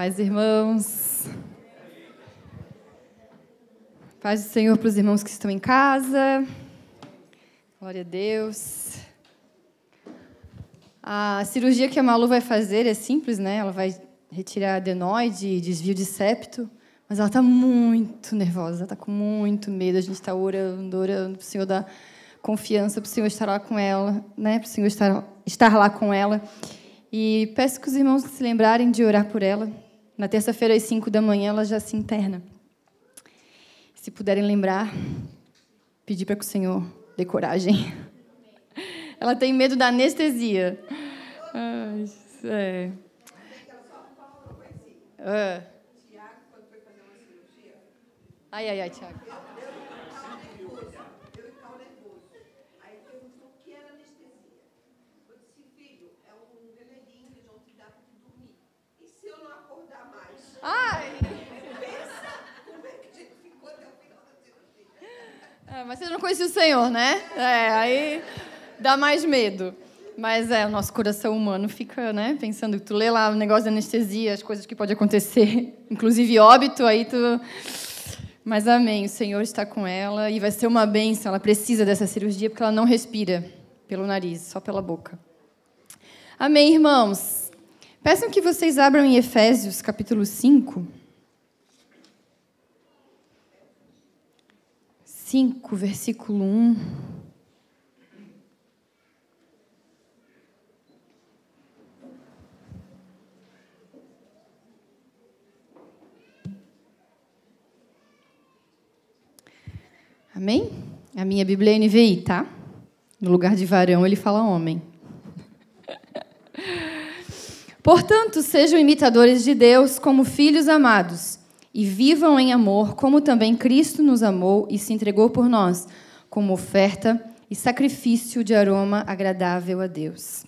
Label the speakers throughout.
Speaker 1: Paz, irmãos. Paz do Senhor para os irmãos que estão em casa. Glória a Deus. A cirurgia que a Malu vai fazer é simples, né? Ela vai retirar adenoide e desvio de septo, mas ela está muito nervosa, ela está com muito medo. A gente está orando para o Senhor dar confiança, para o Senhor estar lá com ela, né? Para o Senhor estar lá com ela. E peço que os irmãos se lembrarem de orar por ela. Na terça-feira, às 5 da manhã, ela já se interna. Se puderem lembrar, pedir para que o Senhor dê coragem. Ela tem medo da anestesia. Ai, é.
Speaker 2: Tiago, quando foi fazer uma cirurgia...
Speaker 1: Ai, Tiago.
Speaker 2: Eu e Cal nervoso. Aí perguntou o que era anestesia. Eu disse, filho, é um remédio de onde dá para dormir. E se eu não acordar mais?
Speaker 1: Ai!
Speaker 2: Pensa como é que a gente ficou até o final da cirurgia.
Speaker 1: Mas você não conhecia o Senhor, né? Aí dá mais medo. Mas o nosso coração humano fica, né, pensando que tu lê lá o negócio da anestesia, as coisas que podem acontecer, inclusive óbito, aí tu... Mas amém, o Senhor está com ela e vai ser uma bênção. Ela precisa dessa cirurgia porque ela não respira pelo nariz, só pela boca. Amém, irmãos? Peçam que vocês abram em Efésios, capítulo 5. 5, versículo 1. Amém? A minha Bíblia é NVI, tá? No lugar de varão, ele fala homem. Portanto, sejam imitadores de Deus como filhos amados, e vivam em amor, como também Cristo nos amou e se entregou por nós, como oferta e sacrifício de aroma agradável a Deus.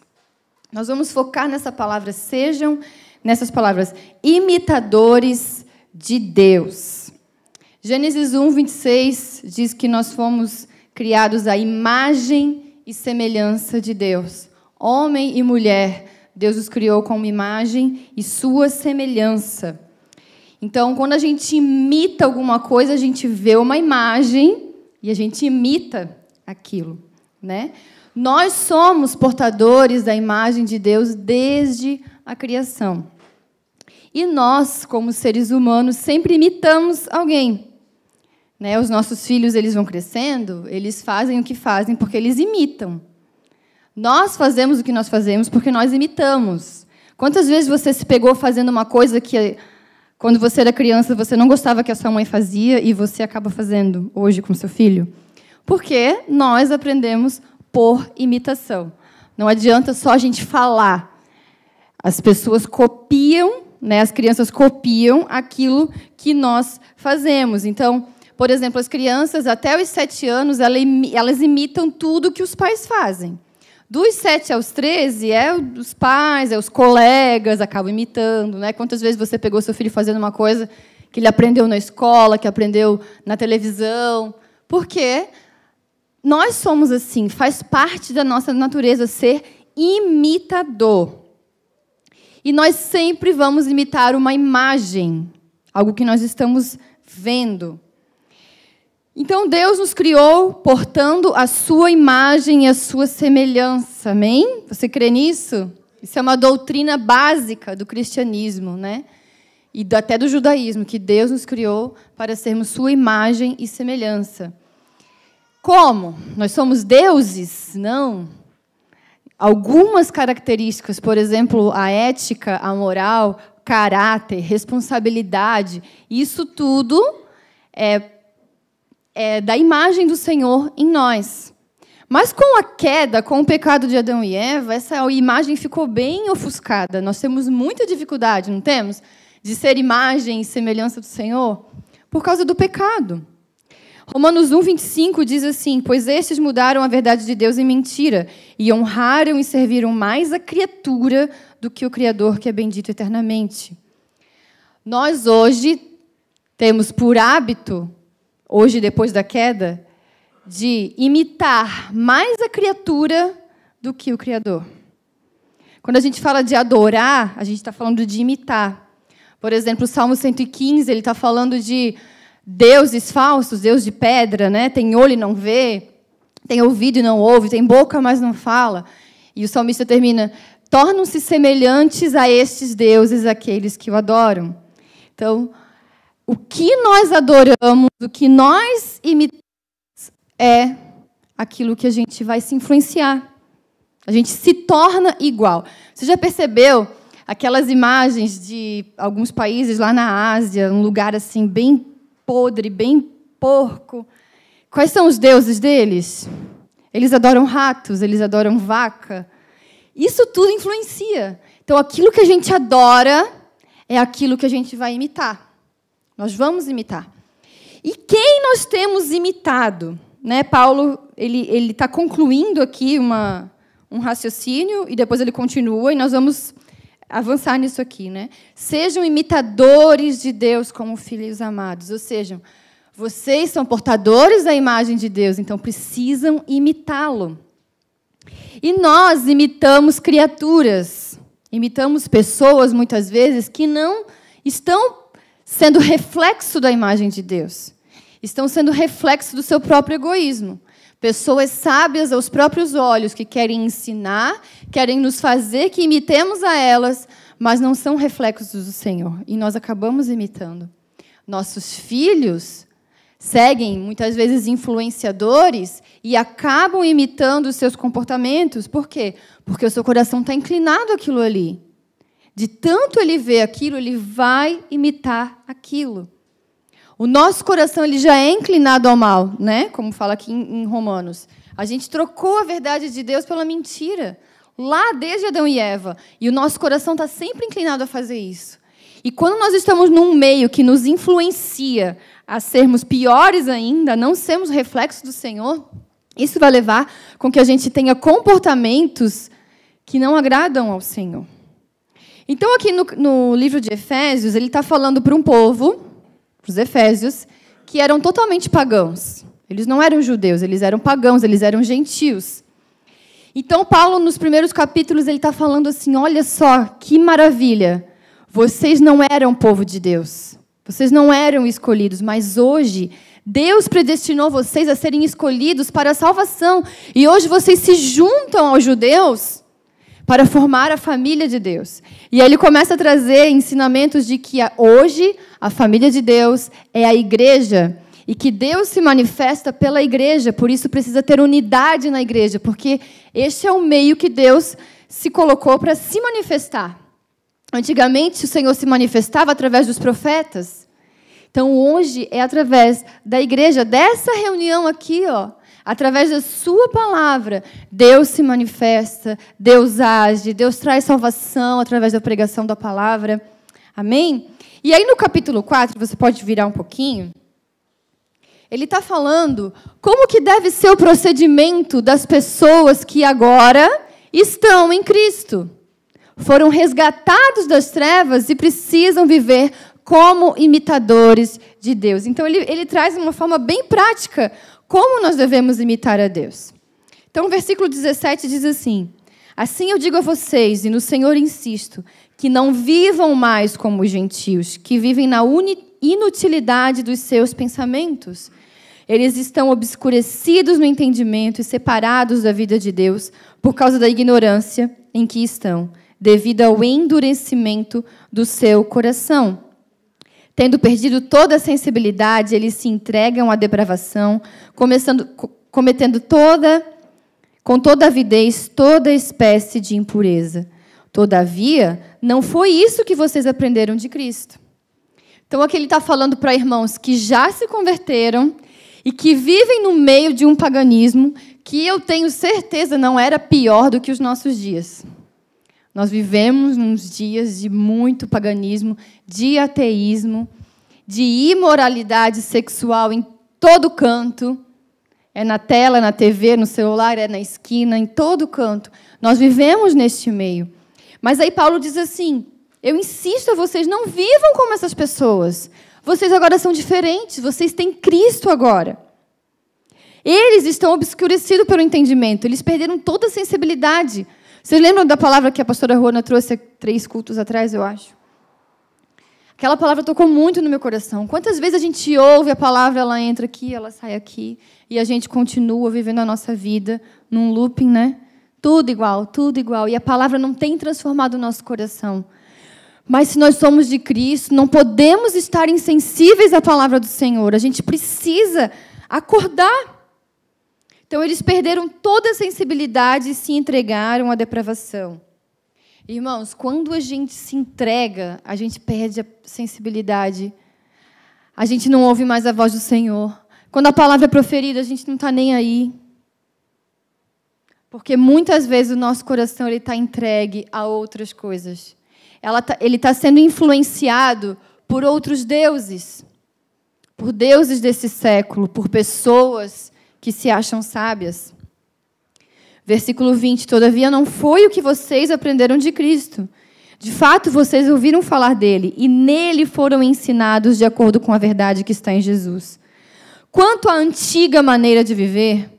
Speaker 1: Nós vamos focar nessa palavra, sejam, nessas palavras, imitadores de Deus. Gênesis 1, 26 diz que nós fomos criados à imagem e semelhança de Deus. Homem e mulher, Deus os criou com uma imagem e sua semelhança. Então, quando a gente imita alguma coisa, a gente vê uma imagem e a gente imita aquilo, né? Nós somos portadores da imagem de Deus desde a criação. E nós, como seres humanos, sempre imitamos alguém. Né? Os nossos filhos, eles vão crescendo, eles fazem o que fazem porque eles imitam. Nós fazemos o que nós fazemos porque nós imitamos. Quantas vezes você se pegou fazendo uma coisa que, quando você era criança, você não gostava que a sua mãe fazia e você acaba fazendo hoje com seu filho? Porque nós aprendemos por imitação. Não adianta só a gente falar. As pessoas copiam, né? As crianças copiam aquilo que nós fazemos. Então, por exemplo, as crianças, até os 7 anos, elas imitam tudo que os pais fazem. Dos 7 aos 13, os pais, os colegas acabam imitando. Né? Quantas vezes você pegou seu filho fazendo uma coisa que ele aprendeu na escola, que aprendeu na televisão? Porque nós somos assim, faz parte da nossa natureza ser imitador. E nós sempre vamos imitar uma imagem, algo que nós estamos vendo. Então, Deus nos criou portando a sua imagem e a sua semelhança. Amém? Você crê nisso? Isso é uma doutrina básica do cristianismo, né? E até do judaísmo, que Deus nos criou para sermos sua imagem e semelhança. Como? Nós somos deuses? Não. Algumas características, por exemplo, a ética, a moral, caráter, responsabilidade, isso tudo é da imagem do Senhor em nós. Mas com a queda, com o pecado de Adão e Eva, essa imagem ficou bem ofuscada. Nós temos muita dificuldade, não temos? De ser imagem e semelhança do Senhor por causa do pecado. Romanos 1, 25 diz assim: pois estes mudaram a verdade de Deus em mentira e honraram e serviram mais a criatura do que o Criador, que é bendito eternamente. Nós hoje temos por hábito, hoje depois da queda, de imitar mais a criatura do que o Criador. Quando a gente fala de adorar, a gente está falando de imitar. Por exemplo, o Salmo 115, ele está falando de deuses falsos, deus de pedra, né? Tem olho e não vê, tem ouvido e não ouve, tem boca, mas não fala. E o salmista termina: tornam-se semelhantes a estes deuses aqueles que o adoram. Então, o que nós adoramos, o que nós imitamos, é aquilo que a gente vai se influenciar. A gente se torna igual. Você já percebeu aquelas imagens de alguns países lá na Ásia, um lugar assim bem podre, bem porco? Quais são os deuses deles? Eles adoram ratos, eles adoram vaca. Isso tudo influencia. Então, aquilo que a gente adora é aquilo que a gente vai imitar. Nós vamos imitar. E quem nós temos imitado? Né? Paulo ele está concluindo aqui um raciocínio, e depois ele continua, e nós vamos avançar nisso aqui. Né? Sejam imitadores de Deus como filhos amados. Ou seja, vocês são portadores da imagem de Deus, então precisam imitá-lo. E nós imitamos criaturas, imitamos pessoas, muitas vezes, que não estão sendo reflexo da imagem de Deus. Estão sendo reflexo do seu próprio egoísmo. Pessoas sábias aos próprios olhos, que querem ensinar, querem nos fazer que imitemos a elas, mas não são reflexos do Senhor. E nós acabamos imitando. Nossos filhos seguem, muitas vezes, influenciadores e acabam imitando os seus comportamentos. Por quê? Porque o seu coração está inclinado àquilo ali. De tanto ele ver aquilo, ele vai imitar aquilo. O nosso coração ele já é inclinado ao mal, né? Como fala aqui em Romanos. A gente trocou a verdade de Deus pela mentira, lá desde Adão e Eva. E o nosso coração está sempre inclinado a fazer isso. E quando nós estamos num meio que nos influencia a sermos piores ainda, a não sermos reflexos do Senhor, isso vai levar com que a gente tenha comportamentos que não agradam ao Senhor. Então, aqui no livro de Efésios, ele está falando para um povo, para os efésios, que eram totalmente pagãos. Eles não eram judeus, eles eram pagãos, eles eram gentios. Então, Paulo, nos primeiros capítulos, ele está falando assim: olha só, que maravilha, vocês não eram povo de Deus, vocês não eram escolhidos, mas hoje Deus predestinou vocês a serem escolhidos para a salvação. E hoje vocês se juntam aos judeus para formar a família de Deus. E aí ele começa a trazer ensinamentos de que hoje a família de Deus é a igreja e que Deus se manifesta pela igreja, por isso precisa ter unidade na igreja, porque este é o meio que Deus se colocou para se manifestar. Antigamente o Senhor se manifestava através dos profetas. Então hoje é através da igreja, dessa reunião aqui, ó. Através da sua palavra, Deus se manifesta, Deus age, Deus traz salvação através da pregação da palavra. Amém? E aí no capítulo 4, você pode virar um pouquinho, ele está falando como que deve ser o procedimento das pessoas que agora estão em Cristo. Foram resgatados das trevas e precisam viver como imitadores de Deus. Então ele traz uma forma bem prática como nós devemos imitar a Deus. Então, o versículo 17 diz assim: assim eu digo a vocês, e no Senhor insisto, que não vivam mais como os gentios, que vivem na inutilidade dos seus pensamentos. Eles estão obscurecidos no entendimento e separados da vida de Deus por causa da ignorância em que estão, devido ao endurecimento do seu coração. Tendo perdido toda a sensibilidade, eles se entregam à depravação, cometendo com toda avidez toda espécie de impureza. Todavia, não foi isso que vocês aprenderam de Cristo. Então, aqui ele está falando para irmãos que já se converteram e que vivem no meio de um paganismo que eu tenho certeza não era pior do que os nossos dias. Nós vivemos uns dias de muito paganismo, de ateísmo, de imoralidade sexual em todo canto. É na tela, na TV, no celular, é na esquina, em todo canto. Nós vivemos neste meio. Mas aí Paulo diz assim: eu insisto a vocês, não vivam como essas pessoas. Vocês agora são diferentes, vocês têm Cristo agora. Eles estão obscurecidos pelo entendimento, eles perderam toda a sensibilidade. Vocês lembram da palavra que a pastora Rona trouxe há 3 cultos atrás, eu acho? Aquela palavra tocou muito no meu coração. Quantas vezes a gente ouve a palavra, ela entra aqui, ela sai aqui, e a gente continua vivendo a nossa vida num looping, né? Tudo igual, tudo igual. E a palavra não tem transformado o nosso coração. Mas se nós somos de Cristo, não podemos estar insensíveis à palavra do Senhor. A gente precisa acordar. Então, eles perderam toda a sensibilidade e se entregaram à depravação. Irmãos, quando a gente se entrega, a gente perde a sensibilidade. A gente não ouve mais a voz do Senhor. Quando a palavra é proferida, a gente não está nem aí. Porque muitas vezes o nosso coração está entregue a outras coisas. Ele está sendo influenciado por outros deuses. Por deuses desse século, por pessoas que se acham sábias. Versículo 20. Todavia não foi o que vocês aprenderam de Cristo. De fato, vocês ouviram falar dele, e nele foram ensinados de acordo com a verdade que está em Jesus. Quanto à antiga maneira de viver,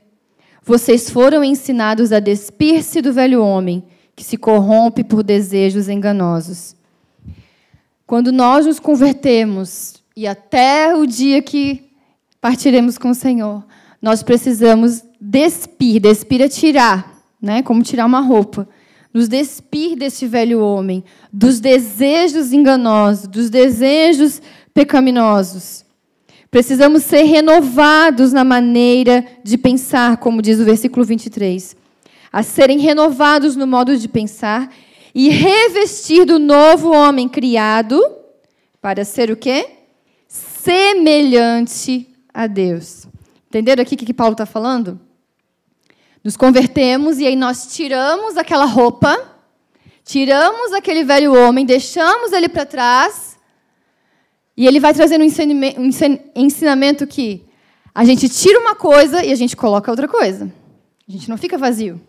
Speaker 1: vocês foram ensinados a despir-se do velho homem, que se corrompe por desejos enganosos. Quando nós nos convertemos, e até o dia que partiremos com o Senhor, nós precisamos despir é tirar, né? Como tirar uma roupa. Nos despir desse velho homem, dos desejos enganosos, dos desejos pecaminosos. Precisamos ser renovados na maneira de pensar, como diz o versículo 23. A serem renovados no modo de pensar e revestir do novo homem criado para ser o quê? Semelhante a Deus. Entenderam aqui o que Paulo está falando? Nos convertemos e aí nós tiramos aquela roupa, tiramos aquele velho homem, deixamos ele para trás. E ele vai trazendo um ensinamento que a gente tira uma coisa e a gente coloca outra coisa. A gente não fica vazio.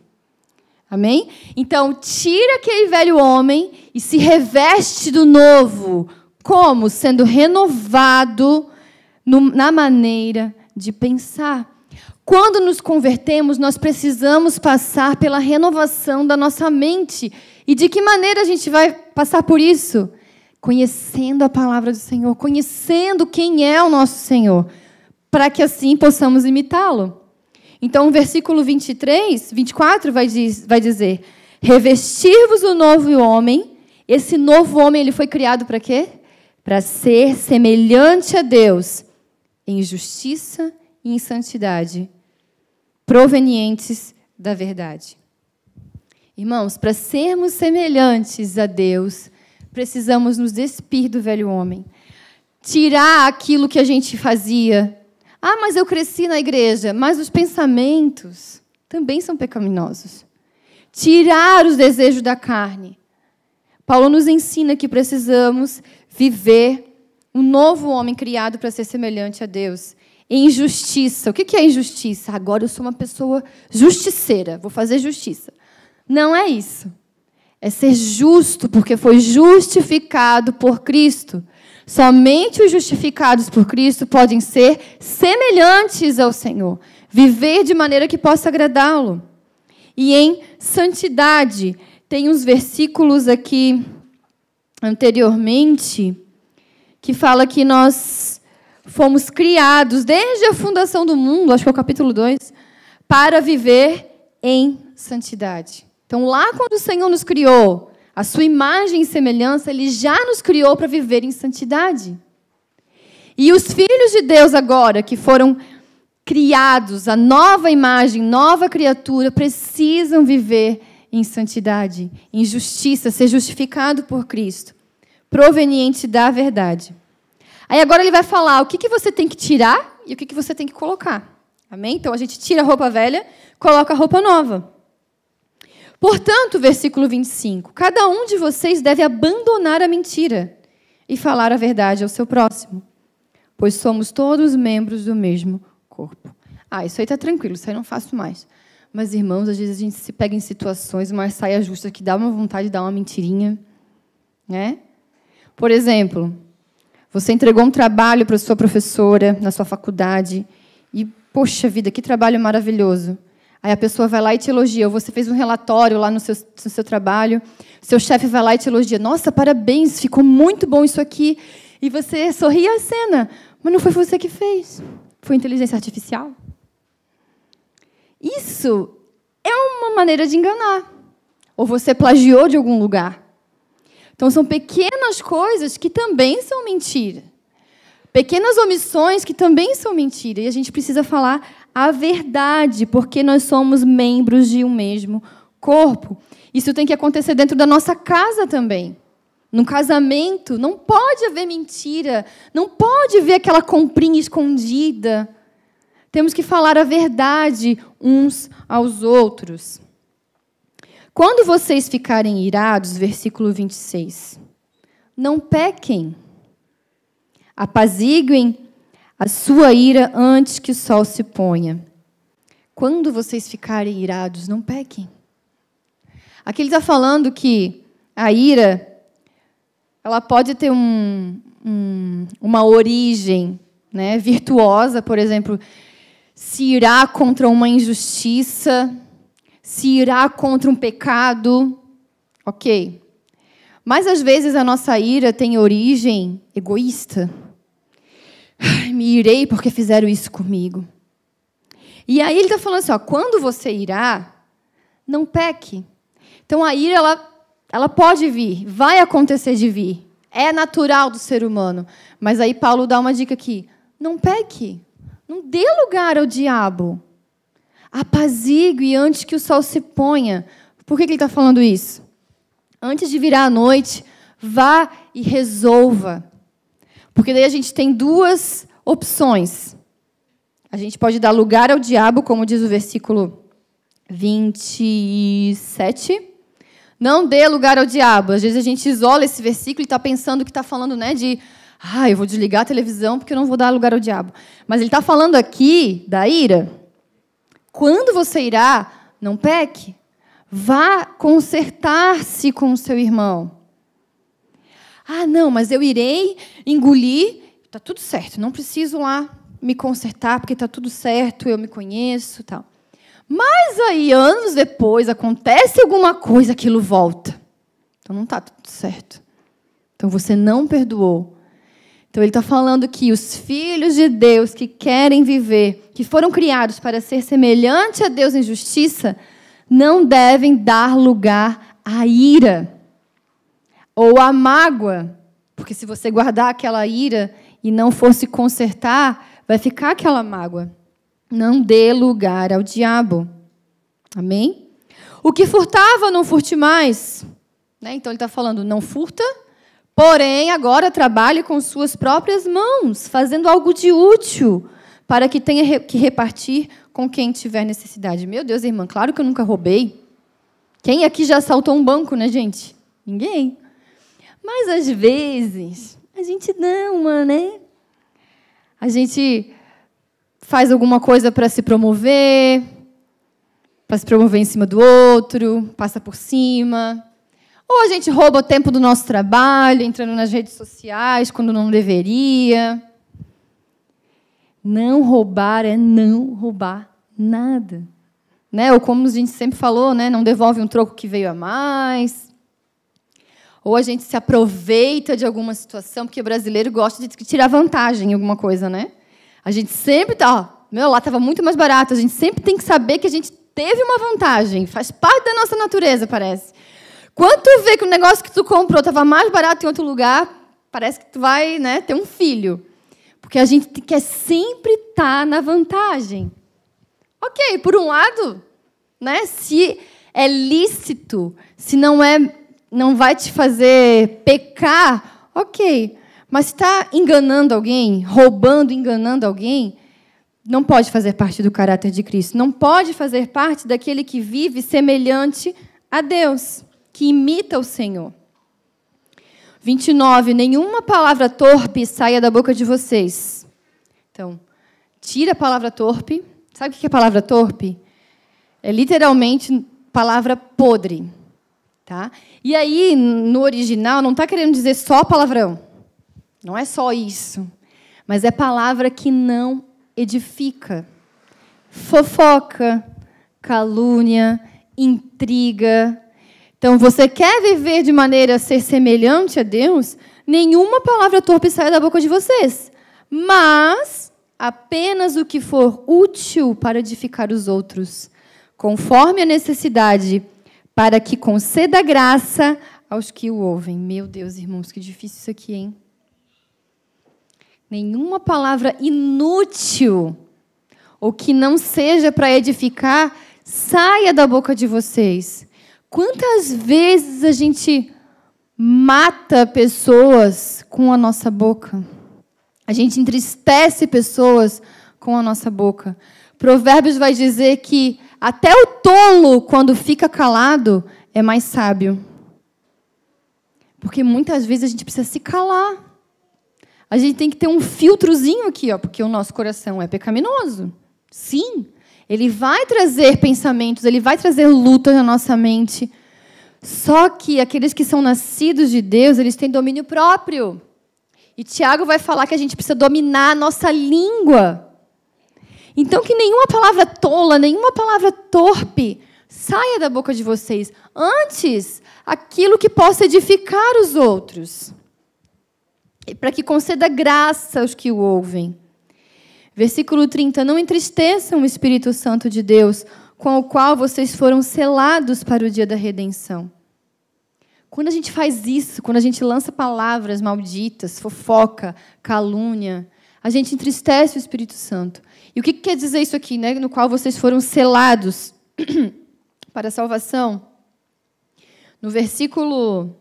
Speaker 1: Amém? Então, tira aquele velho homem e se reveste do novo. Como? Sendo renovado na maneira de pensar. Quando nos convertemos, nós precisamos passar pela renovação da nossa mente. E de que maneira a gente vai passar por isso? Conhecendo a palavra do Senhor, conhecendo quem é o nosso Senhor, para que assim possamos imitá-lo. Então, o versículo 24 vai dizer: revestir-vos o novo homem. Esse novo homem ele foi criado para quê? Para ser semelhante a Deus, em justiça e em santidade, provenientes da verdade. Irmãos, para sermos semelhantes a Deus, precisamos nos despir do velho homem. Tirar aquilo que a gente fazia. Ah, mas eu cresci na igreja. Mas os pensamentos também são pecaminosos. Tirar os desejos da carne. Paulo nos ensina que precisamos viver um novo homem criado para ser semelhante a Deus. Em justiça. O que é injustiça? Agora eu sou uma pessoa justiceira. Vou fazer justiça. Não é isso. É ser justo, porque foi justificado por Cristo. Somente os justificados por Cristo podem ser semelhantes ao Senhor. Viver de maneira que possa agradá-lo. E em santidade, tem uns versículos aqui anteriormente que fala que nós fomos criados desde a fundação do mundo, acho que é o capítulo 2, para viver em santidade. Então, lá quando o Senhor nos criou, a sua imagem e semelhança, Ele já nos criou para viver em santidade. E os filhos de Deus agora, que foram criados, a nova imagem, nova criatura, precisam viver em santidade, em justiça, ser justificado por Cristo, proveniente da verdade. Aí agora ele vai falar o que você tem que tirar e o que você tem que colocar. Amém? Então, a gente tira a roupa velha, coloca a roupa nova. Portanto, versículo 25, cada um de vocês deve abandonar a mentira e falar a verdade ao seu próximo, pois somos todos membros do mesmo corpo. Isso aí está tranquilo, isso aí não faço mais. Mas, irmãos, às vezes a gente se pega em situações, uma saia justa que dá uma vontade de dar uma mentirinha. Né? Por exemplo, você entregou um trabalho para a sua professora na sua faculdade e, poxa vida, que trabalho maravilhoso. Aí a pessoa vai lá e te elogia. Ou você fez um relatório lá no seu trabalho, seu chefe vai lá e te elogia. Nossa, parabéns, ficou muito bom isso aqui. E você sorri à cena, mas não foi você que fez. Foi inteligência artificial. Isso é uma maneira de enganar. Ou você plagiou de algum lugar. Então, são pequenas coisas que também são mentira. Pequenas omissões que também são mentira. E a gente precisa falar a verdade, porque nós somos membros de um mesmo corpo. Isso tem que acontecer dentro da nossa casa também. No casamento, não pode haver mentira. Não pode haver aquela comprinha escondida. Temos que falar a verdade uns aos outros. Quando vocês ficarem irados, versículo 26, não pequem. Apaziguem a sua ira antes que o sol se ponha. Quando vocês ficarem irados, não pequem. Aqui ele está falando que a ira, ela pode ter uma origem, né, virtuosa, por exemplo, se irar contra uma injustiça, se irar contra um pecado, ok. Mas, às vezes, a nossa ira tem origem egoísta. Me irei porque fizeram isso comigo. E aí ele está falando assim, ó, quando você irar, não peque. Então, a ira, ela pode vir, vai acontecer de vir. É natural do ser humano. Mas aí Paulo dá uma dica aqui. Não peque. Não dê lugar ao diabo. Apazigue antes que o sol se ponha. Por que ele está falando isso? Antes de virar a noite, vá e resolva. Porque daí a gente tem duas opções. A gente pode dar lugar ao diabo, como diz o versículo 27. Não dê lugar ao diabo. Às vezes a gente isola esse versículo e está pensando que está falando, né, de eu vou desligar a televisão porque eu não vou dar lugar ao diabo. Mas ele está falando aqui da ira. Quando você irá, não peque. Vá consertar-se com o seu irmão. Não, mas eu irei engolir. Está tudo certo, não preciso lá me consertar, porque está tudo certo, eu me conheço, tal. Mas aí, anos depois, acontece alguma coisa, aquilo volta. Então, não está tudo certo. Então, você não perdoou. Então, ele está falando que os filhos de Deus que querem viver, que foram criados para ser semelhante a Deus em justiça, não devem dar lugar à ira ou à mágoa. Porque se você guardar aquela ira e não for se consertar, vai ficar aquela mágoa. Não dê lugar ao diabo. Amém? O que furtava, não furte mais. Então, ele está falando, não furta, porém, agora trabalhe com suas próprias mãos, fazendo algo de útil, para que tenha que repartir com quem tiver necessidade. Meu Deus, irmã, claro que eu nunca roubei. Quem aqui já assaltou um banco, né, gente? Ninguém. Mas, às vezes, a gente não, né? A gente faz alguma coisa para se promover em cima do outro, passa por cima. Ou a gente rouba o tempo do nosso trabalho, entrando nas redes sociais, quando não deveria. Não roubar é não roubar nada. Né? Ou como a gente sempre falou, né? Não devolve um troco que veio a mais. Ou a gente se aproveita de alguma situação, porque o brasileiro gosta de tirar vantagem em alguma coisa, né? A gente sempre está, lá estava muito mais barato, a gente sempre tem que saber que a gente teve uma vantagem, faz parte da nossa natureza, parece. Quando tu vê que o negócio que tu comprou estava mais barato em outro lugar, parece que tu vai, né, ter um filho. Porque a gente quer sempre estar na vantagem. Ok, por um lado, né, se é lícito, se não vai te fazer pecar, ok. Mas se está enganando alguém, roubando, enganando alguém, não pode fazer parte do caráter de Cristo. Não pode fazer parte daquele que vive semelhante a Deus, que imita o Senhor. 29. Nenhuma palavra torpe saia da boca de vocês. Então, tira a palavra torpe. Sabe o que é palavra torpe? É literalmente palavra podre. Tá? E aí, no original, não está querendo dizer só palavrão. Não é só isso. Mas é palavra que não edifica. Fofoca, calúnia, intriga. Então, você quer viver de maneira a ser semelhante a Deus? nenhuma palavra torpe saia da boca de vocês, mas apenas o que for útil para edificar os outros, conforme a necessidade, para que conceda graça aos que o ouvem. Meu Deus, irmãos, que difícil isso aqui, hein? Nenhuma palavra inútil ou que não seja para edificar saia da boca de vocês. Quantas vezes a gente mata pessoas com a nossa boca? A gente entristece pessoas com a nossa boca. Provérbios vai dizer que até o tolo, quando fica calado, é mais sábio. Porque muitas vezes a gente precisa se calar. A gente tem que ter um filtrozinho aqui, ó, porque o nosso coração é pecaminoso. Sim, ele vai trazer pensamentos, ele vai trazer luta na nossa mente. Só que aqueles que são nascidos de Deus, eles têm domínio próprio. E Tiago vai falar que a gente precisa dominar a nossa língua. Então, que nenhuma palavra tola, nenhuma palavra torpe saia da boca de vocês. Antes, aquilo que possa edificar os outros. E para que conceda graça aos que o ouvem. Versículo 30. Não entristeçam o Espírito Santo de Deus, com o qual vocês foram selados para o dia da redenção. Quando a gente faz isso, quando a gente lança palavras malditas, fofoca, calúnia, a gente entristece o Espírito Santo. E o que quer dizer isso aqui, né? No qual vocês foram selados para a salvação? No versículo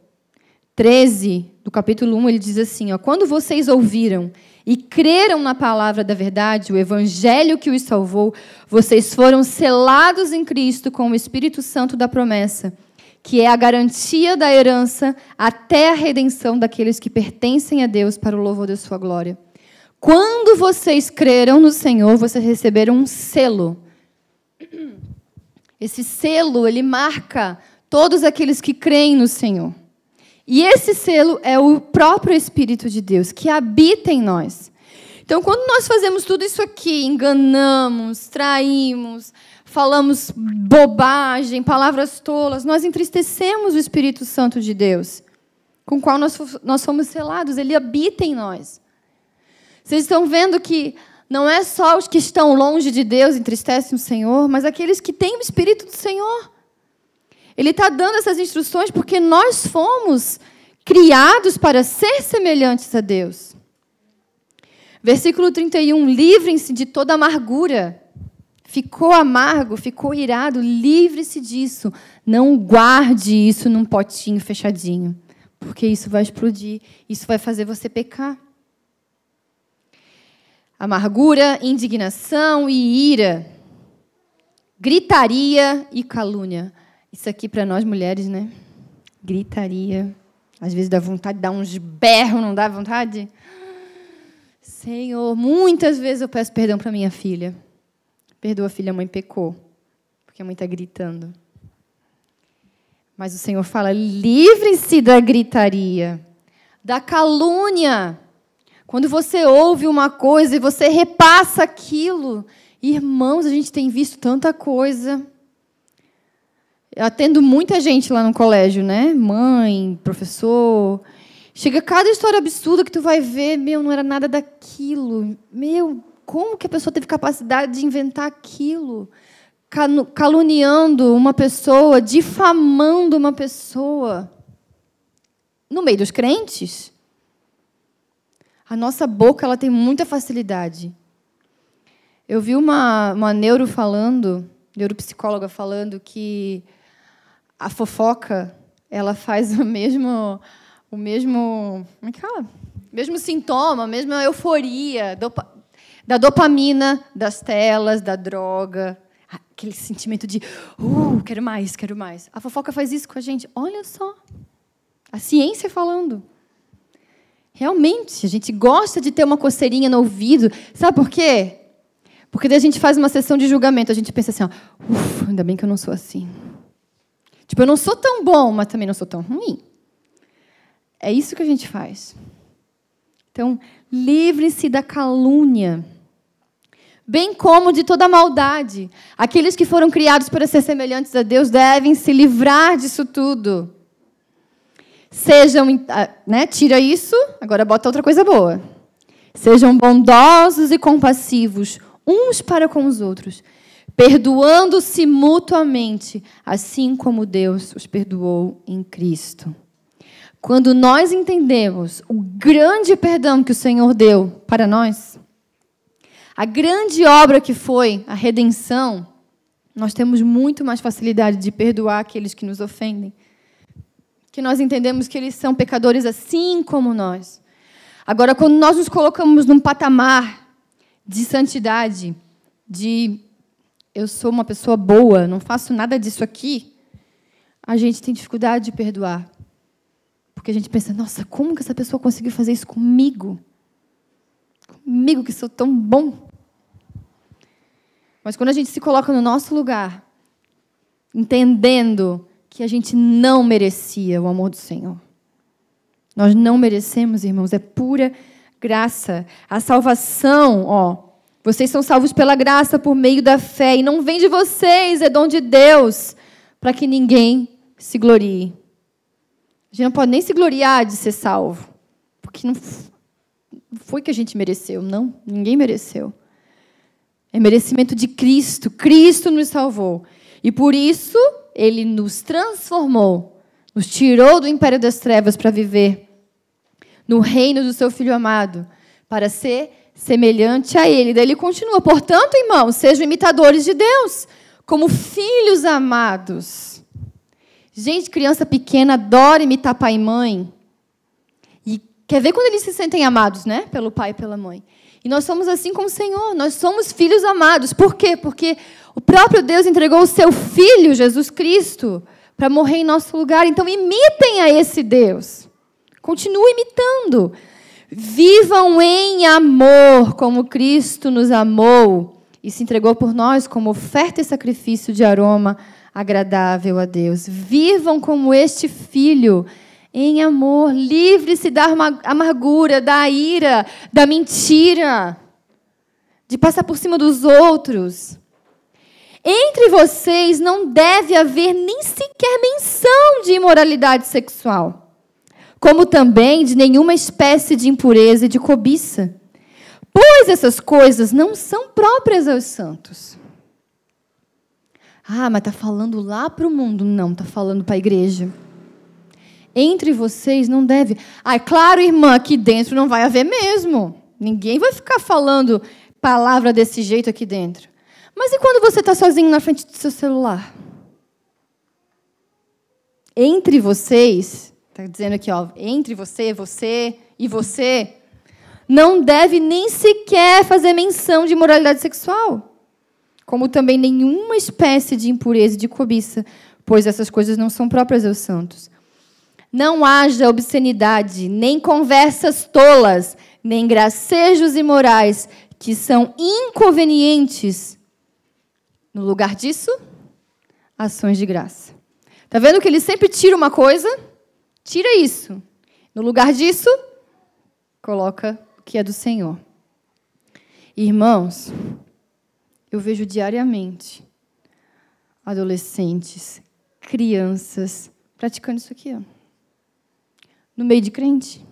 Speaker 1: 13 do capítulo 1, ele diz assim, ó, quando vocês ouviram e creram na palavra da verdade, o evangelho que os salvou, vocês foram selados em Cristo com o Espírito Santo da promessa, que é a garantia da herança até a redenção daqueles que pertencem a Deus para o louvor da sua glória. Quando vocês creram no Senhor, vocês receberam um selo. Esse selo, ele marca todos aqueles que creem no Senhor. E esse selo é o próprio Espírito de Deus, que habita em nós. Então, quando nós fazemos tudo isso aqui, enganamos, traímos, falamos bobagem, palavras tolas, nós entristecemos o Espírito Santo de Deus, com o qual nós fomos selados, ele habita em nós. Vocês estão vendo que não é só os que estão longe de Deus entristecem o Senhor, mas aqueles que têm o Espírito do Senhor. Ele está dando essas instruções porque nós fomos criados para ser semelhantes a Deus. Versículo 31, livrem-se de toda amargura. Ficou amargo, ficou irado, livre-se disso. Não guarde isso num potinho fechadinho, porque isso vai explodir, isso vai fazer você pecar. Amargura, indignação e ira, gritaria e calúnia. Isso aqui para nós mulheres, né? Gritaria. Às vezes dá vontade de dar uns berros, não dá vontade? Senhor, muitas vezes eu peço perdão para minha filha. Perdoa, filha, a mãe pecou, porque a mãe está gritando. Mas o Senhor fala, livre-se da gritaria, da calúnia. Quando você ouve uma coisa e você repassa aquilo. Irmãos, a gente tem visto tanta coisa. Eu atendo muita gente lá no colégio, né? Mãe, professor. Chega cada história absurda que tu vai ver, meu, não era nada daquilo. Meu, como que a pessoa teve capacidade de inventar aquilo? Caluniando uma pessoa, difamando uma pessoa. No meio dos crentes. A nossa boca ela tem muita facilidade. Eu vi uma neuropsicóloga falando que a fofoca ela faz o mesmo como é que fala? Mesmo sintoma, a mesma euforia da dopamina, das telas, da droga, aquele sentimento de quero mais, quero mais. A fofoca faz isso com a gente. Olha só, a ciência falando. Realmente, a gente gosta de ter uma coceirinha no ouvido. Sabe por quê? Porque daí a gente faz uma sessão de julgamento. A gente pensa assim, ainda bem que eu não sou assim. Tipo, eu não sou tão bom, mas também não sou tão ruim. É isso que a gente faz. Então, livre-se da calúnia, bem como de toda maldade. Aqueles que foram criados para ser semelhantes a Deus devem se livrar disso tudo. Sejam, né? Tira isso, agora bota outra coisa boa. Sejam bondosos e compassivos uns para com os outros, perdoando-se mutuamente, assim como Deus os perdoou em Cristo. Quando nós entendemos o grande perdão que o Senhor deu para nós, a grande obra que foi a redenção, nós temos muito mais facilidade de perdoar aqueles que nos ofendem. Que nós entendemos que eles são pecadores assim como nós. Agora, quando nós nos colocamos num patamar de santidade, de eu sou uma pessoa boa, não faço nada disso aqui, a gente tem dificuldade de perdoar. Porque a gente pensa, nossa, como que essa pessoa conseguiu fazer isso comigo? Comigo que sou tão bom. Mas quando a gente se coloca no nosso lugar, entendendo que a gente não merecia o amor do Senhor. Nós não merecemos, irmãos, é pura graça. A salvação, vocês são salvos pela graça por meio da fé, e não vem de vocês, é dom de Deus, para que ninguém se glorie. A gente não pode nem se gloriar de ser salvo, porque não foi que a gente mereceu, não, ninguém mereceu. É merecimento de Cristo, Cristo nos salvou. E por isso, Ele nos transformou, nos tirou do império das trevas para viver no reino do seu Filho amado, para ser semelhante a Ele. Daí Ele continua, portanto, irmãos, sejam imitadores de Deus, como filhos amados. Gente, criança pequena adora imitar pai e mãe. E quer ver quando eles se sentem amados, né? Pelo pai e pela mãe. E nós somos assim com o Senhor, nós somos filhos amados. Por quê? Porque o próprio Deus entregou o seu Filho, Jesus Cristo, para morrer em nosso lugar. Então, imitem a esse Deus. Continuem imitando. Vivam em amor, como Cristo nos amou e se entregou por nós como oferta e sacrifício de aroma agradável a Deus. Vivam como este Filho, em amor, livre-se da amargura, da ira, da mentira, de passar por cima dos outros. Entre vocês não deve haver nem sequer menção de imoralidade sexual, como também de nenhuma espécie de impureza e de cobiça, pois essas coisas não são próprias aos santos. Ah, mas está falando lá para o mundo. Não, está falando para a igreja. Entre vocês não deve. Ah, é claro, irmã, aqui dentro não vai haver mesmo. Ninguém vai ficar falando palavra desse jeito aqui dentro. Mas e quando você está sozinho na frente do seu celular? Entre vocês, está dizendo aqui, entre você e você, não deve nem sequer fazer menção de imoralidade sexual, como também nenhuma espécie de impureza e de cobiça, pois essas coisas não são próprias aos santos. Não haja obscenidade, nem conversas tolas, nem gracejos imorais, que são inconvenientes. No lugar disso, ações de graça. Está vendo que ele sempre tira uma coisa? Tira isso. No lugar disso, coloca o que é do Senhor. Irmãos, eu vejo diariamente adolescentes, crianças praticando isso aqui, no meio de crente.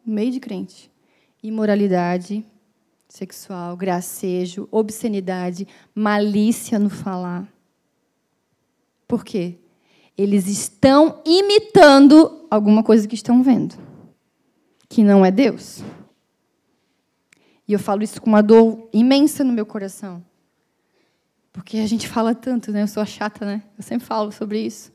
Speaker 1: No meio de crente. Imoralidade sexual, gracejo, obscenidade, malícia no falar. Por quê? Eles estão imitando alguma coisa que estão vendo, que não é Deus. E eu falo isso com uma dor imensa no meu coração. Porque a gente fala tanto, né? Eu sou a chata, né? Eu sempre falo sobre isso.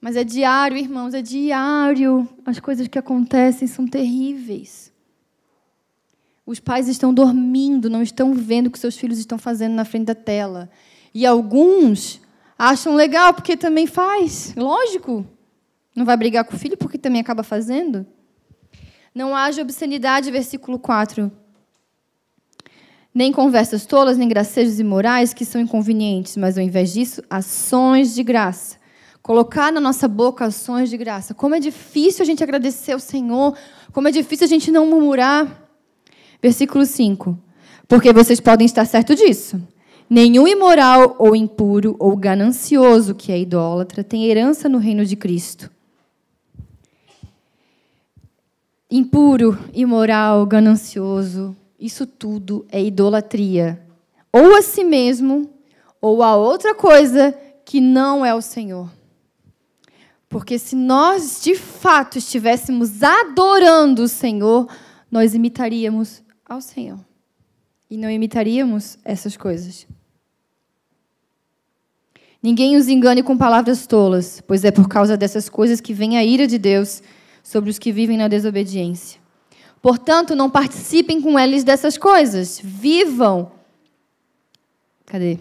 Speaker 1: Mas é diário, irmãos, é diário. As coisas que acontecem são terríveis. Os pais estão dormindo, não estão vendo o que seus filhos estão fazendo na frente da tela. E alguns acham legal, porque também faz. Lógico. Não vai brigar com o filho, porque também acaba fazendo. Não haja obscenidade, versículo 4. Nem conversas tolas, nem gracejos imorais, que são inconvenientes, mas, ao invés disso, ações de graça. Colocar na nossa boca ações de graça. Como é difícil a gente agradecer ao Senhor, como é difícil a gente não murmurar. Versículo 5. Porque vocês podem estar certos disso. Nenhum imoral ou impuro ou ganancioso, que é idólatra, tem herança no reino de Cristo. impuro, imoral, ganancioso, isso tudo é idolatria. Ou a si mesmo, ou a outra coisa que não é o Senhor. Porque se nós, de fato, estivéssemos adorando o Senhor, nós imitaríamos ao Senhor. E não imitaríamos essas coisas. Ninguém os engane com palavras tolas, pois é por causa dessas coisas que vem a ira de Deus sobre os que vivem na desobediência. Portanto, não participem com eles dessas coisas. Vivam. Cadê?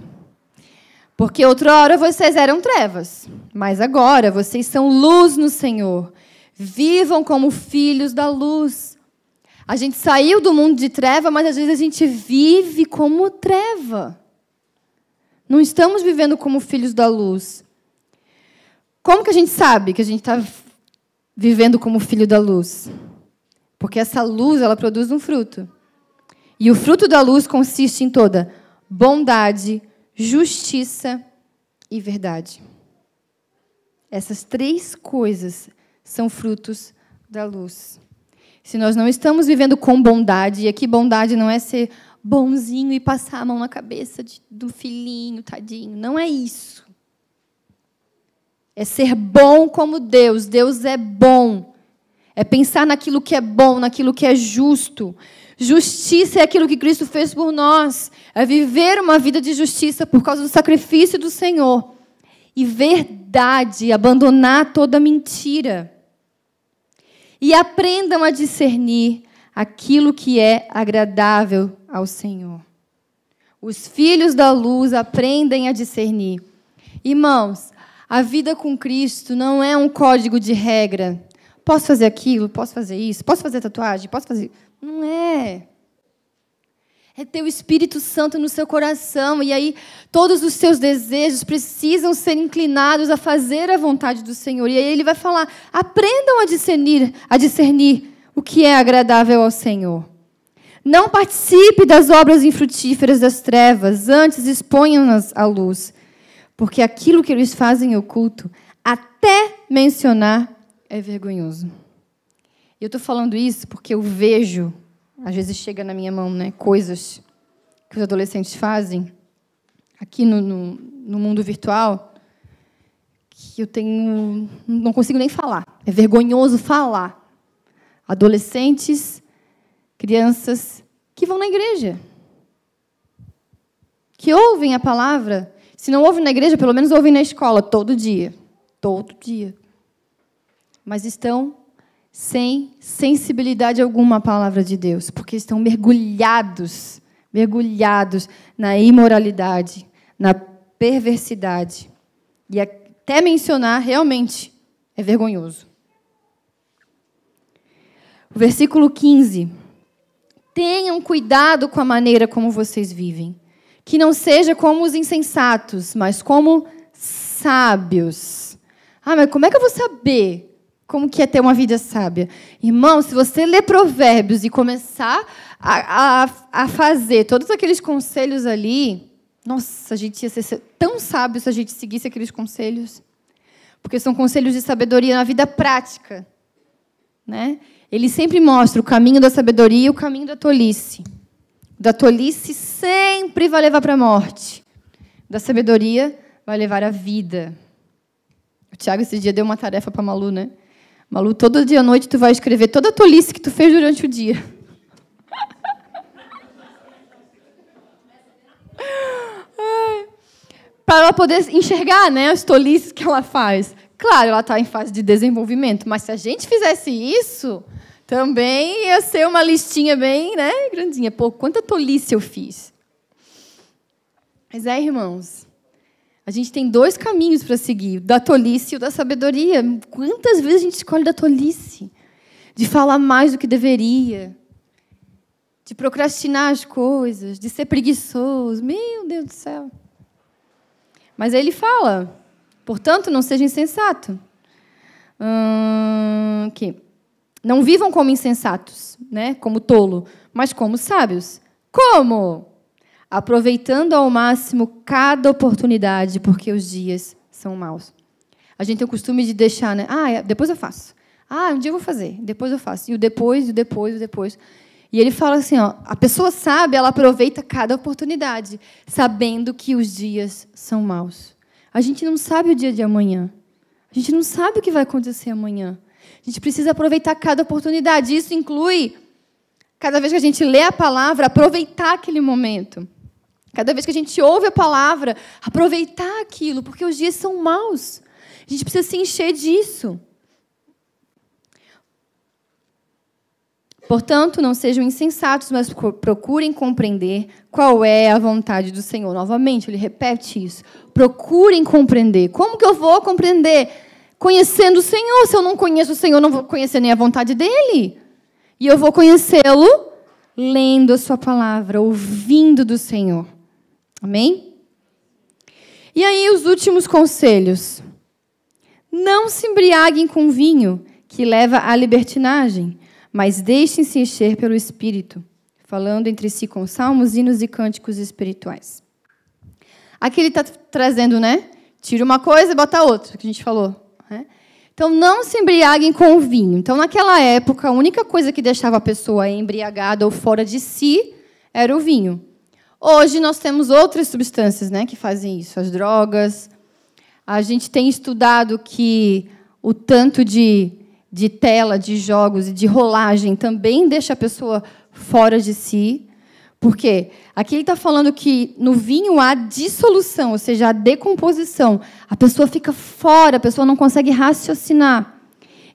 Speaker 1: Porque outrora vocês eram trevas, mas agora vocês são luz no Senhor. Vivam como filhos da luz. A gente saiu do mundo de treva, mas às vezes a gente vive como treva. Não estamos vivendo como filhos da luz. Como que a gente sabe que a gente está vivendo como filho da luz? Porque essa luz, ela produz um fruto. E o fruto da luz consiste em toda bondade, justiça e verdade. Essas 3 coisas são frutos da luz. Se nós não estamos vivendo com bondade, e aqui bondade não é ser bonzinho e passar a mão na cabeça do filhinho, tadinho. Não é isso. É ser bom como Deus. Deus é bom. É pensar naquilo que é bom, naquilo que é justo. Justiça é aquilo que Cristo fez por nós. É viver uma vida de justiça por causa do sacrifício do Senhor. E verdade, abandonar toda mentira. E aprendam a discernir aquilo que é agradável ao Senhor. Os filhos da luz aprendem a discernir. Irmãos, a vida com Cristo não é um código de regra. Posso fazer aquilo? Posso fazer isso? Posso fazer tatuagem? Posso fazer... Não é. É ter o Espírito Santo no seu coração. E aí, todos os seus desejos precisam ser inclinados a fazer a vontade do Senhor. E aí ele vai falar, aprendam a discernir o que é agradável ao Senhor. Não participe das obras infrutíferas das trevas, antes exponham-nas à luz. Porque aquilo que eles fazem em oculto, até mencionar, é vergonhoso. Eu estou falando isso porque eu vejo, às vezes chega na minha mão, né, coisas que os adolescentes fazem aqui no mundo virtual, que eu não consigo nem falar. É vergonhoso falar. Adolescentes, crianças que vão na igreja, que ouvem a palavra. Se não ouvem na igreja, pelo menos ouvem na escola, todo dia. Todo dia. Mas estão sem sensibilidade alguma à palavra de Deus, porque estão mergulhados na imoralidade, na perversidade. E até mencionar, realmente, é vergonhoso. O versículo 15. Tenham cuidado com a maneira como vocês vivem. Que não seja como os insensatos, mas como sábios. Ah, mas como é que eu vou saber como que é ter uma vida sábia? Irmão, se você ler Provérbios e começar a fazer todos aqueles conselhos ali, nossa, a gente ia ser tão sábio se a gente seguisse aqueles conselhos. Porque são conselhos de sabedoria na vida prática, né? Ele sempre mostra o caminho da sabedoria e o caminho da tolice. Da tolice sempre vai levar para a morte. Da sabedoria vai levar à vida. O Tiago, esse dia, deu uma tarefa para a Malu, né? Malu, todo dia à noite tu vai escrever toda a tolice que tu fez durante o dia. Para ela poder enxergar, né, as tolices que ela faz. Claro, ela está em fase de desenvolvimento, mas se a gente fizesse isso, também ia ser uma listinha bem, né, grandinha. Pô, quanta tolice eu fiz. Mas irmãos, a gente tem 2 caminhos para seguir, o da tolice e o da sabedoria. Quantas vezes a gente escolhe da tolice? De falar mais do que deveria, de procrastinar as coisas, de ser preguiçoso. Meu Deus do céu. Mas aí ele fala, portanto, não seja insensato. Que não vivam como insensatos, né? Como tolo, mas como sábios. Como? Aproveitando ao máximo cada oportunidade, porque os dias são maus. A gente tem o costume de deixar, né? Depois eu faço. Um dia eu vou fazer, depois eu faço. E o depois, e o depois, e o depois. E ele fala assim, a pessoa sabe, ela aproveita cada oportunidade, sabendo que os dias são maus. A gente não sabe o dia de amanhã. A gente não sabe o que vai acontecer amanhã. A gente precisa aproveitar cada oportunidade. Isso inclui, cada vez que a gente lê a palavra, aproveitar aquele momento. Cada vez que a gente ouve a palavra, aproveitar aquilo, porque os dias são maus. A gente precisa se encher disso. Portanto, não sejam insensatos, mas procurem compreender qual é a vontade do Senhor. Novamente, ele repete isso. Procurem compreender. Como que eu vou compreender? Conhecendo o Senhor. Se eu não conheço o Senhor, não vou conhecer nem a vontade dele. E eu vou conhecê-lo lendo a sua palavra, ouvindo do Senhor. Amém? E aí, os últimos conselhos. Não se embriaguem com vinho, que leva à libertinagem, mas deixem-se encher pelo Espírito, falando entre si com salmos, hinos e cânticos espirituais. Aqui ele está trazendo, né? Tira uma coisa e bota outra, que a gente falou. Né? Então, não se embriaguem com o vinho. Então, naquela época, a única coisa que deixava a pessoa embriagada ou fora de si era o vinho. Hoje, nós temos outras substâncias, né, que fazem isso, as drogas. A gente tem estudado que o tanto de tela, de jogos e de rolagem também deixa a pessoa fora de si. Por quê? Aqui ele está falando que no vinho há dissolução, ou seja, a decomposição. A pessoa fica fora, a pessoa não consegue raciocinar.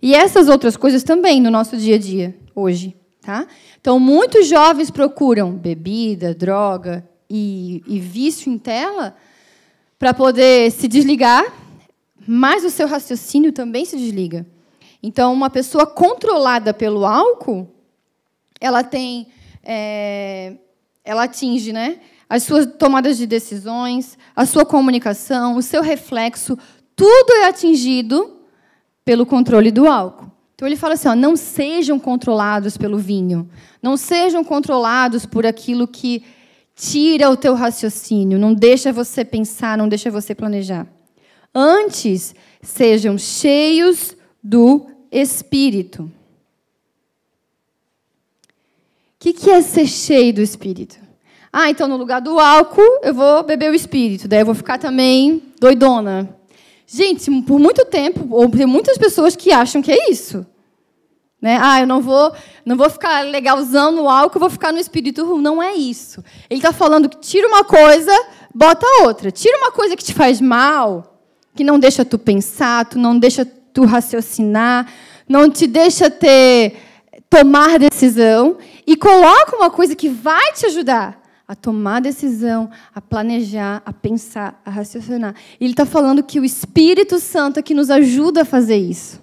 Speaker 1: E essas outras coisas também no nosso dia a dia, hoje. Tá? Então, muitos jovens procuram bebida, droga e vício em tela para poder se desligar, mas o seu raciocínio também se desliga. Então, uma pessoa controlada pelo álcool, ela atinge, né, as suas tomadas de decisões, a sua comunicação, o seu reflexo, tudo é atingido pelo controle do álcool. Então, ele fala assim, não sejam controlados pelo vinho, não sejam controlados por aquilo que tira o teu raciocínio, não deixa você pensar, não deixa você planejar. Antes, sejam cheios do Espírito. O que é ser cheio do Espírito? Então, no lugar do álcool, eu vou beber o Espírito. Daí eu vou ficar também doidona. Gente, por muito tempo, ou tem muitas pessoas que acham que é isso. Né? Eu não vou ficar legalzão no álcool, eu vou ficar no Espírito. Não é isso. Ele está falando que tira uma coisa, bota outra. Tira uma coisa que te faz mal, que não deixa tu pensar, não deixa tu raciocinar, não te deixa tomar decisão, e coloca uma coisa que vai te ajudar a tomar decisão, a planejar, a pensar, a raciocinar. E ele está falando que o Espírito Santo é que nos ajuda a fazer isso.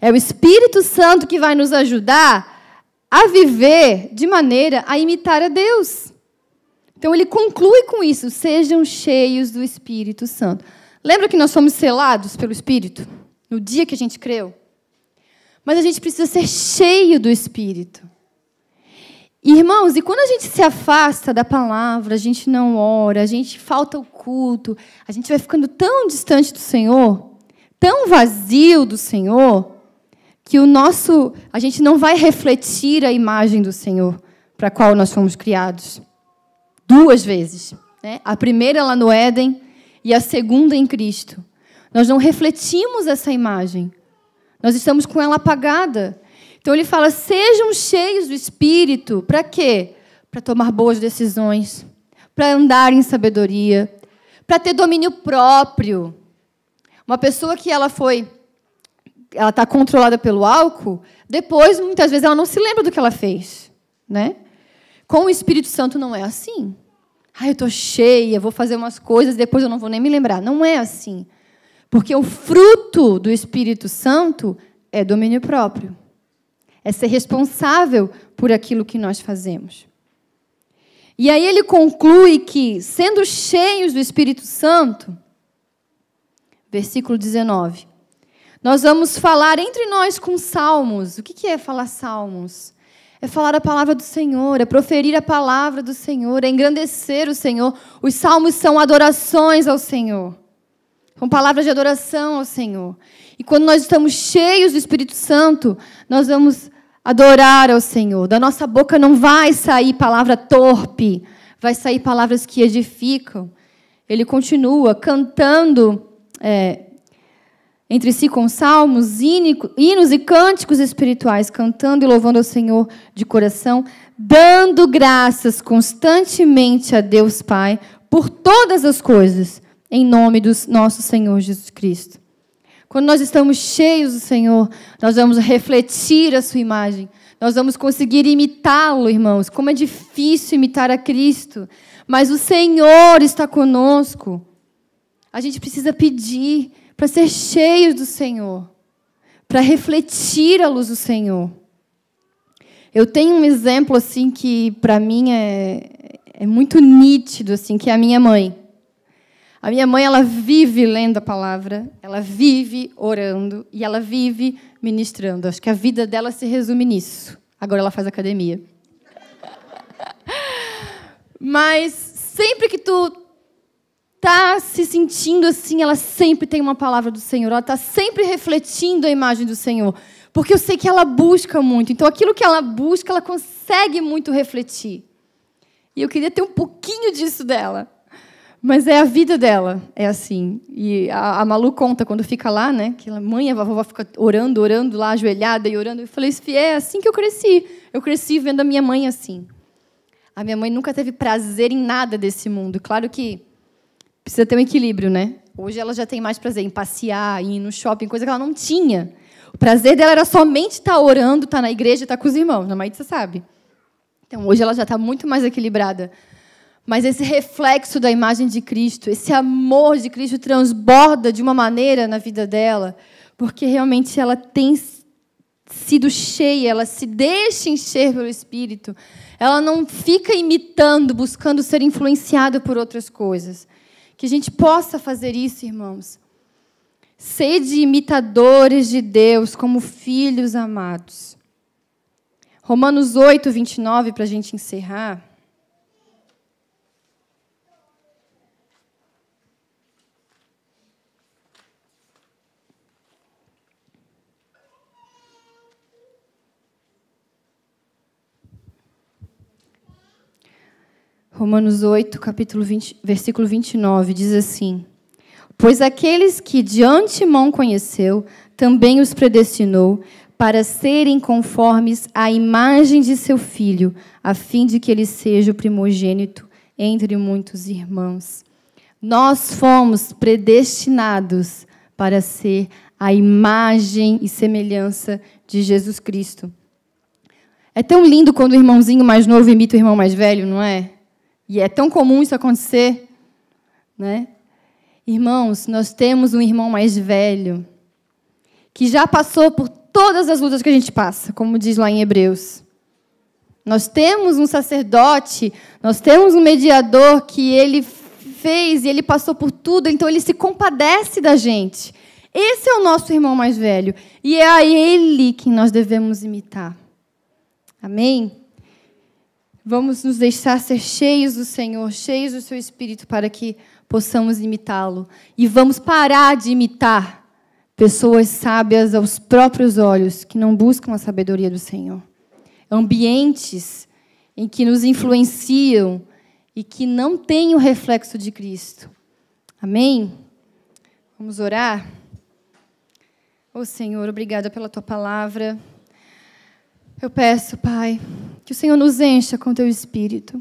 Speaker 1: É o Espírito Santo que vai nos ajudar a viver de maneira a imitar a Deus. Então, ele conclui com isso, sejam cheios do Espírito Santo. Lembra que nós somos selados pelo Espírito? No dia que a gente creu. Mas a gente precisa ser cheio do Espírito. Irmãos, e quando a gente se afasta da palavra, a gente não ora, a gente falta o culto, a gente vai ficando tão distante do Senhor, tão vazio do Senhor, que a gente não vai refletir a imagem do Senhor para a qual nós fomos criados. 2 vezes. Né? A primeira lá no Éden e a segunda em Cristo. Nós não refletimos essa imagem. Nós estamos com ela apagada. Então, ele fala, sejam cheios do Espírito. Para quê? Para tomar boas decisões, para andar em sabedoria, para ter domínio próprio. Uma pessoa que ela está controlada pelo álcool, depois, muitas vezes, ela não se lembra do que ela fez. Né? Com o Espírito Santo não é assim. Eu estou cheia, vou fazer umas coisas, depois eu não vou nem me lembrar. Não é assim. Porque o fruto do Espírito Santo é domínio próprio. É ser responsável por aquilo que nós fazemos. E aí ele conclui que, sendo cheios do Espírito Santo, versículo 19, nós vamos falar entre nós com salmos. O que é falar salmos? É falar a palavra do Senhor, é proferir a palavra do Senhor, é engrandecer o Senhor. Os salmos são adorações ao Senhor. São palavras de adoração ao Senhor. E quando nós estamos cheios do Espírito Santo, nós vamos adorar ao Senhor. Da nossa boca não vai sair palavra torpe, vai sair palavras que edificam. Ele continua cantando entre si com salmos, hinos e cânticos espirituais, cantando e louvando ao Senhor de coração, dando graças constantemente a Deus Pai por todas as coisas, em nome do nosso Senhor Jesus Cristo. Quando nós estamos cheios do Senhor, nós vamos refletir a sua imagem, nós vamos conseguir imitá-lo, irmãos. Como é difícil imitar a Cristo, mas o Senhor está conosco. A gente precisa pedir para ser cheios do Senhor, para refletir a luz do Senhor. Eu tenho um exemplo assim que para mim é muito nítido, assim, que é a minha mãe. A minha mãe, ela vive lendo a palavra, ela vive orando e ela vive ministrando. Acho que a vida dela se resume nisso. Agora ela faz academia. Mas sempre que tu está se sentindo assim, ela sempre tem uma palavra do Senhor. Ela está sempre refletindo a imagem do Senhor. Porque eu sei que ela busca muito. Então, aquilo que ela busca, ela consegue muito refletir. E eu queria ter um pouquinho disso dela. Mas é a vida dela, é assim. E a Malu conta, quando fica lá, né? Que a mãe e a vovó ficam orando lá, ajoelhada e orando. Eu falei, Fih, é assim que eu cresci. Eu cresci vendo a minha mãe assim. A minha mãe nunca teve prazer em nada desse mundo. Claro que precisa ter um equilíbrio, né? Hoje ela já tem mais prazer em passear, em ir no shopping, coisa que ela não tinha. O prazer dela era somente estar orando, estar na igreja, estar com os irmãos. A Maísa sabe. Então, hoje ela já está muito mais equilibrada. Mas esse reflexo da imagem de Cristo, esse amor de Cristo transborda de uma maneira na vida dela, porque realmente ela tem sido cheia, ela se deixa encher pelo Espírito. Ela não fica imitando, buscando ser influenciada por outras coisas. Que a gente possa fazer isso, irmãos. Sede imitadores de Deus como filhos amados. Romanos 8, 29, para a gente encerrar. Romanos 8, versículo 29, diz assim: Pois aqueles que de antemão conheceu, também os predestinou para serem conformes à imagem de seu Filho, a fim de que ele seja o primogênito entre muitos irmãos. Nós fomos predestinados para ser a imagem e semelhança de Jesus Cristo. É tão lindo quando o irmãozinho mais novo imita o irmão mais velho, não é? E é tão comum isso acontecer, né? Irmãos, nós temos um irmão mais velho que já passou por todas as lutas que a gente passa, como diz lá em Hebreus. Nós temos um sacerdote, nós temos um mediador que ele fez e ele passou por tudo, então ele se compadece da gente. Esse é o nosso irmão mais velho e é a ele que nós devemos imitar. Amém? Vamos nos deixar ser cheios do Senhor, cheios do seu Espírito, para que possamos imitá-lo. E vamos parar de imitar pessoas sábias aos próprios olhos, que não buscam a sabedoria do Senhor. Ambientes em que nos influenciam e que não têm o reflexo de Cristo. Amém? Vamos orar? Ô Senhor, obrigada pela tua palavra. Eu peço, Pai, que o Senhor nos encha com teu Espírito.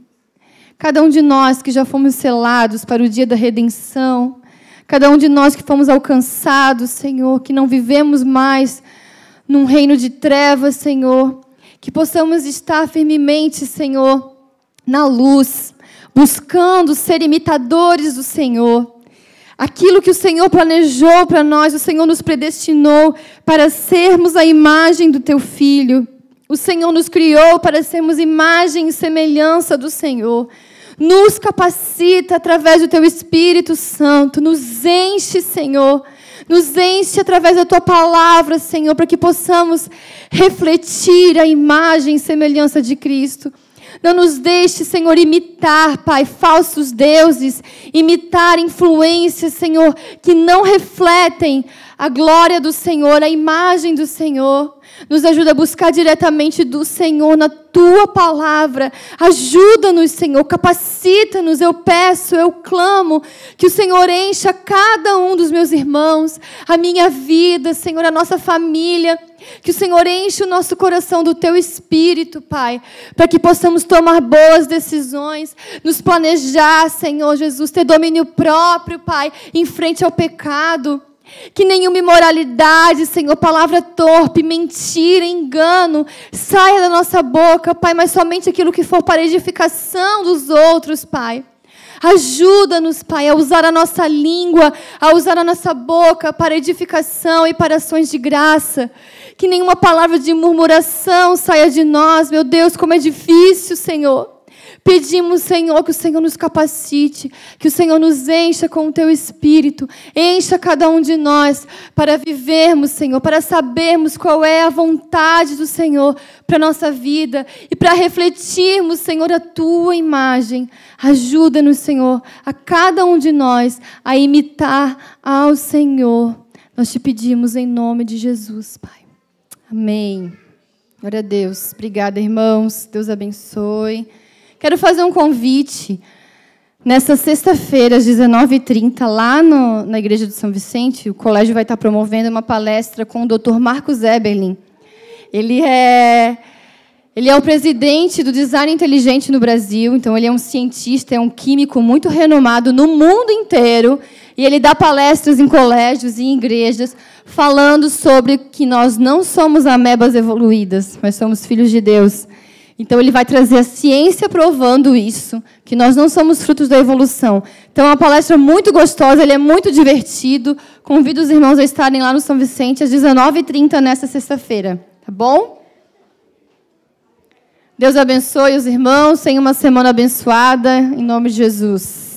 Speaker 1: Cada um de nós que já fomos selados para o dia da redenção, cada um de nós que fomos alcançados, Senhor, que não vivemos mais num reino de trevas, Senhor, que possamos estar firmemente, Senhor, na luz, buscando ser imitadores do Senhor. Aquilo que o Senhor planejou para nós, o Senhor nos predestinou para sermos a imagem do teu Filho. O Senhor nos criou para sermos imagem e semelhança do Senhor. Nos capacita através do teu Espírito Santo. Nos enche, Senhor. Nos enche através da tua palavra, Senhor, para que possamos refletir a imagem e semelhança de Cristo. Não nos deixe, Senhor, imitar, Pai, falsos deuses, imitar influências, Senhor, que não refletem a glória do Senhor, a imagem do Senhor. Nos ajuda a buscar diretamente do Senhor na Tua palavra. Ajuda-nos, Senhor, capacita-nos. Eu peço, eu clamo que o Senhor encha cada um dos meus irmãos, a minha vida, Senhor, a nossa família. Que o Senhor enche o nosso coração do Teu Espírito, Pai, para que possamos tomar boas decisões, nos planejar, Senhor Jesus, ter domínio próprio, Pai, em frente ao pecado. Que nenhuma imoralidade, Senhor, palavra torpe, mentira, engano, saia da nossa boca, Pai, mas somente aquilo que for para a edificação dos outros, Pai. Ajuda-nos, Pai, a usar a nossa língua, a usar a nossa boca para edificação e para ações de graça. Que nenhuma palavra de murmuração saia de nós, meu Deus, como é difícil, Senhor. Pedimos, Senhor, que o Senhor nos capacite, que o Senhor nos encha com o Teu Espírito, encha cada um de nós para vivermos, Senhor, para sabermos qual é a vontade do Senhor para a nossa vida e para refletirmos, Senhor, a Tua imagem. Ajuda-nos, Senhor, a cada um de nós a imitar ao Senhor. Nós te pedimos em nome de Jesus, Pai. Amém. Glória a Deus. Obrigada, irmãos. Deus abençoe. Quero fazer um convite. Nessa sexta-feira, às 19h30, lá na Igreja de São Vicente, o colégio vai estar promovendo uma palestra com o Dr. Marcos Eberlin. Ele é o presidente do Design Inteligente no Brasil, então ele é um cientista, é um químico muito renomado no mundo inteiro, e ele dá palestras em colégios e em igrejas, falando sobre que nós não somos amebas evoluídas, mas somos filhos de Deus. Então, ele vai trazer a ciência provando isso, que nós não somos frutos da evolução. Então, é uma palestra muito gostosa, ele é muito divertido. Convido os irmãos a estarem lá no São Vicente, às 19h30, nesta sexta-feira. Tá bom? Deus abençoe os irmãos. Tenham uma semana abençoada, em nome de Jesus.